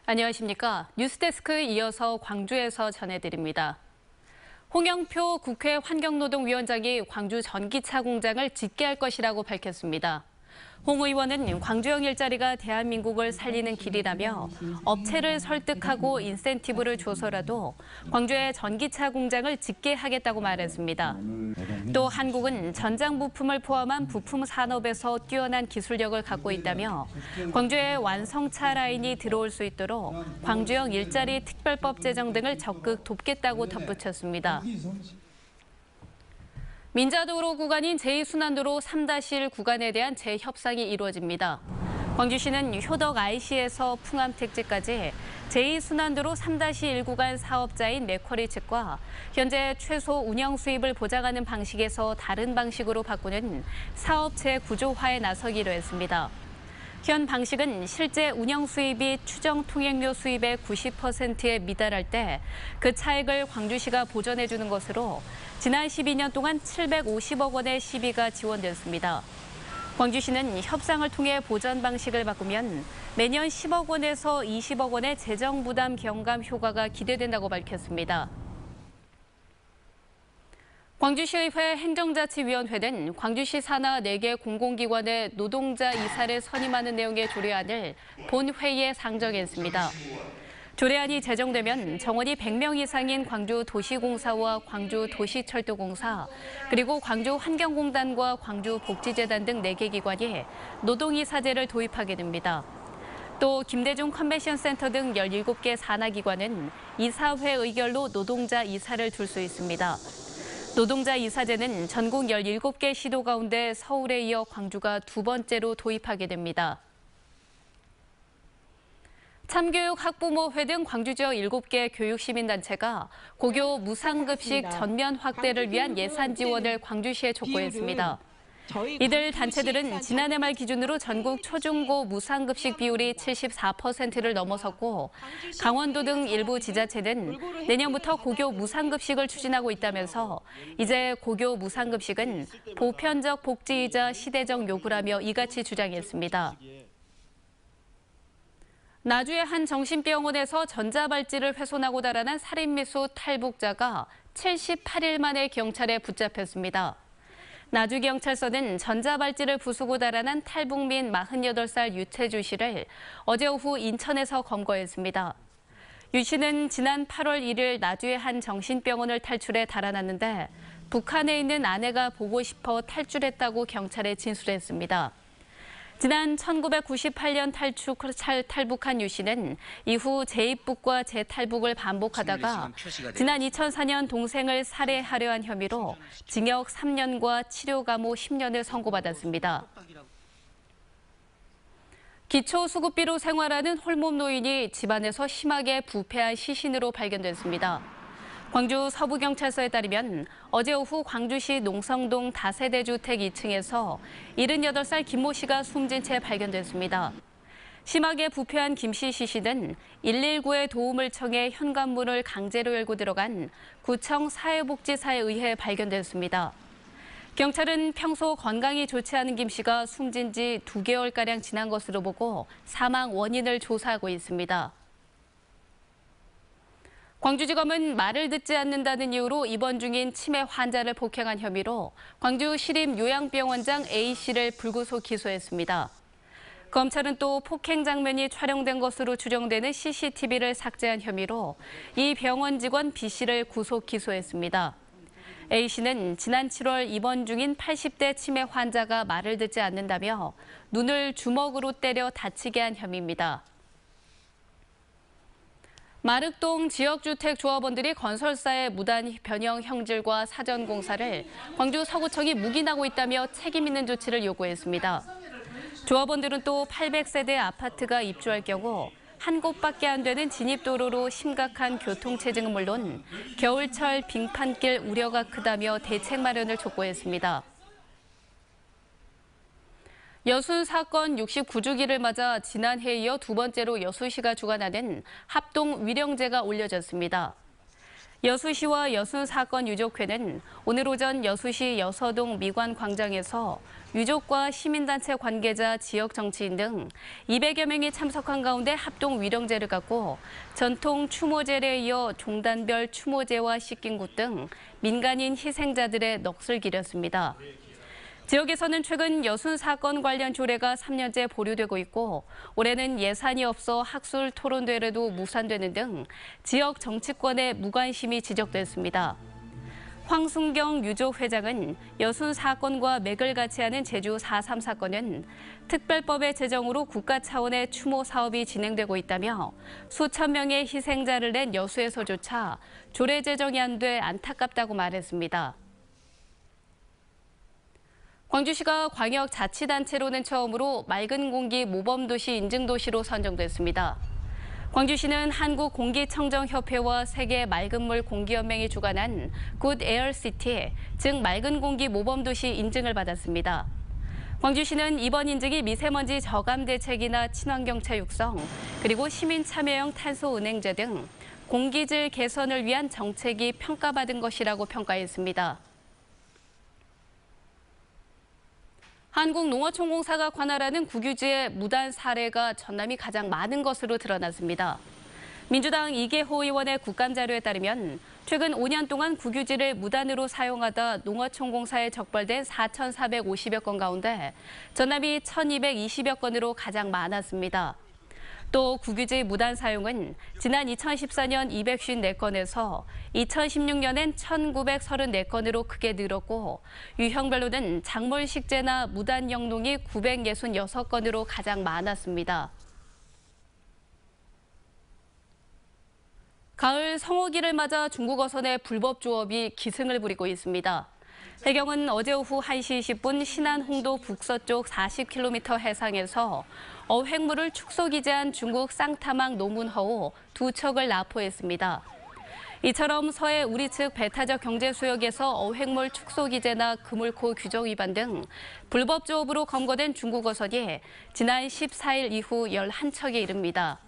안녕하십니까. 뉴스데스크에 이어서 광주에서 전해드립니다. 홍영표 국회 환경노동위원장이 광주 전기차 공장을 짓게 할 것이라고 밝혔습니다. 홍 의원은 광주형 일자리가 대한민국을 살리는 길이라며 업체를 설득하고 인센티브를 줘서라도 광주에 전기차 공장을 짓게 하겠다고 말했습니다. 또 한국은 전장 부품을 포함한 부품 산업에서 뛰어난 기술력을 갖고 있다며 광주에 완성차 라인이 들어올 수 있도록 광주형 일자리 특별법 제정 등을 적극 돕겠다고 덧붙였습니다. 민자도로 구간인 제2순환도로 3-1 구간에 대한 재협상이 이루어집니다. 광주시는 효덕 IC에서 풍암택지까지 제2순환도로 3-1 구간 사업자인 맥쿼리 측과 현재 최소 운영 수입을 보장하는 방식에서 다른 방식으로 바꾸는 사업 재구조화에 나서기로 했습니다. 현 방식은 실제 운영 수입이 추정 통행료 수입의 90%에 미달할 때 그 차액을 광주시가 보전해주는 것으로 지난 12년 동안 750억 원의 시비가 지원됐습니다. 광주시는 협상을 통해 보전 방식을 바꾸면 매년 10억 원에서 20억 원의 재정 부담 경감 효과가 기대된다고 밝혔습니다. 광주시의회 행정자치위원회는 광주시 산하 4개 공공기관의 노동자 이사를 선임하는 내용의 조례안을 본회의에 상정했습니다. 조례안이 제정되면 정원이 100명 이상인 광주도시공사와 광주도시철도공사, 그리고 광주환경공단과 광주복지재단 등 4개 기관이 노동이사제를 도입하게 됩니다. 또 김대중 컨벤션센터 등 17개 산하기관은 이사회 의결로 노동자 이사를 둘 수 있습니다. 노동자 이사제는 전국 17개 시도 가운데 서울에 이어 광주가 2번째로 도입하게 됩니다. 참교육 학부모회 등 광주 지역 7개 교육시민단체가 고교 무상급식 전면 확대를 위한 예산 지원을 광주시에 촉구했습니다. 이들 단체들은 지난해 말 기준으로 전국 초중고 무상급식 비율이 74%를 넘어섰고 강원도 등 일부 지자체는 내년부터 고교 무상급식을 추진하고 있다면서 이제 고교 무상급식은 보편적 복지이자 시대적 요구라며 이같이 주장했습니다. 나주의 한 정신병원에서 전자발찌를 훼손하고 달아난 살인미수 탈북자가 78일 만에 경찰에 붙잡혔습니다. 나주경찰서는 전자발찌를 부수고 달아난 탈북민 48살 유채주 씨를 어제 오후 인천에서 검거했습니다. 유 씨는 지난 8월 1일 나주의 한 정신병원을 탈출해 달아났는데 북한에 있는 아내가 보고 싶어 탈출했다고 경찰에 진술했습니다. 지난 1998년 탈북한 유 씨는 이후 재입국과 재탈북을 반복하다가 지난 2004년 동생을 살해하려 한 혐의로 징역 3년과 치료 감호 10년을 선고받았습니다. 기초수급비로 생활하는 홀몸 노인이 집안에서 심하게 부패한 시신으로 발견됐습니다. 광주 서부경찰서에 따르면 어제 오후 광주시 농성동 다세대 주택 2층에서 78살 김모 씨가 숨진 채 발견됐습니다. 심하게 부패한 김 씨 시신은 119에 도움을 청해 현관문을 강제로 열고 들어간 구청 사회복지사에 의해 발견됐습니다. 경찰은 평소 건강이 좋지 않은 김 씨가 숨진 지 2개월가량 지난 것으로 보고 사망 원인을 조사하고 있습니다. 광주지검은 말을 듣지 않는다는 이유로 입원 중인 치매 환자를 폭행한 혐의로 광주시립요양병원장 A씨를 불구속 기소했습니다. 검찰은 또 폭행 장면이 촬영된 것으로 추정되는 CCTV를 삭제한 혐의로 이 병원 직원 B씨를 구속 기소했습니다. A씨는 지난 7월 입원 중인 80대 치매 환자가 말을 듣지 않는다며 눈을 주먹으로 때려 다치게 한 혐의입니다. 마륵동 지역주택 조합원들이 건설사의 무단 변형 형질과 사전 공사를 광주 서구청이 묵인하고 있다며 책임 있는 조치를 요구했습니다. 조합원들은 또 800세대 아파트가 입주할 경우 한 곳밖에 안 되는 진입도로로 심각한 교통체증은 물론 겨울철 빙판길 우려가 크다며 대책 마련을 촉구했습니다. 여순 사건 69주기를 맞아 지난해에 이어 2번째로 여수시가 주관하는 합동 위령제가 올려졌습니다. 여수시와 여순사건유족회는 오늘 오전 여수시 여서동 미관광장에서 유족과 시민단체 관계자, 지역 정치인 등 200여 명이 참석한 가운데 합동 위령제를 갖고 전통 추모제에 이어 종단별 추모제와 씻긴굿 등 민간인 희생자들의 넋을 기렸습니다. 지역에서는 최근 여순 사건 관련 조례가 3년째 보류되고 있고 올해는 예산이 없어 학술 토론대회도 무산되는 등 지역 정치권의 무관심이 지적됐습니다. 황순경 유족 회장은 여순 사건과 맥을 같이 하는 제주 4.3 사건은 특별법의 제정으로 국가 차원의 추모 사업이 진행되고 있다며 수천 명의 희생자를 낸 여수에서조차 조례 제정이 안 돼 안타깝다고 말했습니다. 광주시가 광역자치단체로는 처음으로 맑은 공기 모범도시 인증도시로 선정됐습니다. 광주시는 한국공기청정협회와 세계 맑은물 공기연맹이 주관한 굿 에어시티, 즉 맑은 공기 모범도시 인증을 받았습니다. 광주시는 이번 인증이 미세먼지 저감 대책이나 친환경차 육성, 그리고 시민 참여형 탄소 은행제 등 공기질 개선을 위한 정책이 평가받은 것이라고 평가했습니다. 한국농어촌공사가 관할하는 국유지의 무단 사례가 전남이 가장 많은 것으로 드러났습니다. 민주당 이계호 의원의 국감자료에 따르면 최근 5년 동안 국유지를 무단으로 사용하다 농어촌공사에 적발된 4,450여 건 가운데 전남이 1,220여 건으로 가장 많았습니다. 또 국유지 무단 사용은 지난 2014년 254건에서 2016년엔 1934건으로 크게 늘었고 유형별로는 작물 식재나 무단 영농이 966건으로 가장 많았습니다. 가을 성어기를 맞아 중국 어선의 불법 조업이 기승을 부리고 있습니다. 해경은 어제 오후 1시 20분 신안 홍도 북서쪽 40km 해상에서 어획물을 축소기재한 중국 쌍타망 노문허우 2척을 납포했습니다. 이처럼 서해 우리 측 배타적 경제수역에서 어획물 축소기재나 그물코 규정 위반 등 불법 조업으로 검거된 중국 어선이 지난 14일 이후 11척에 이릅니다.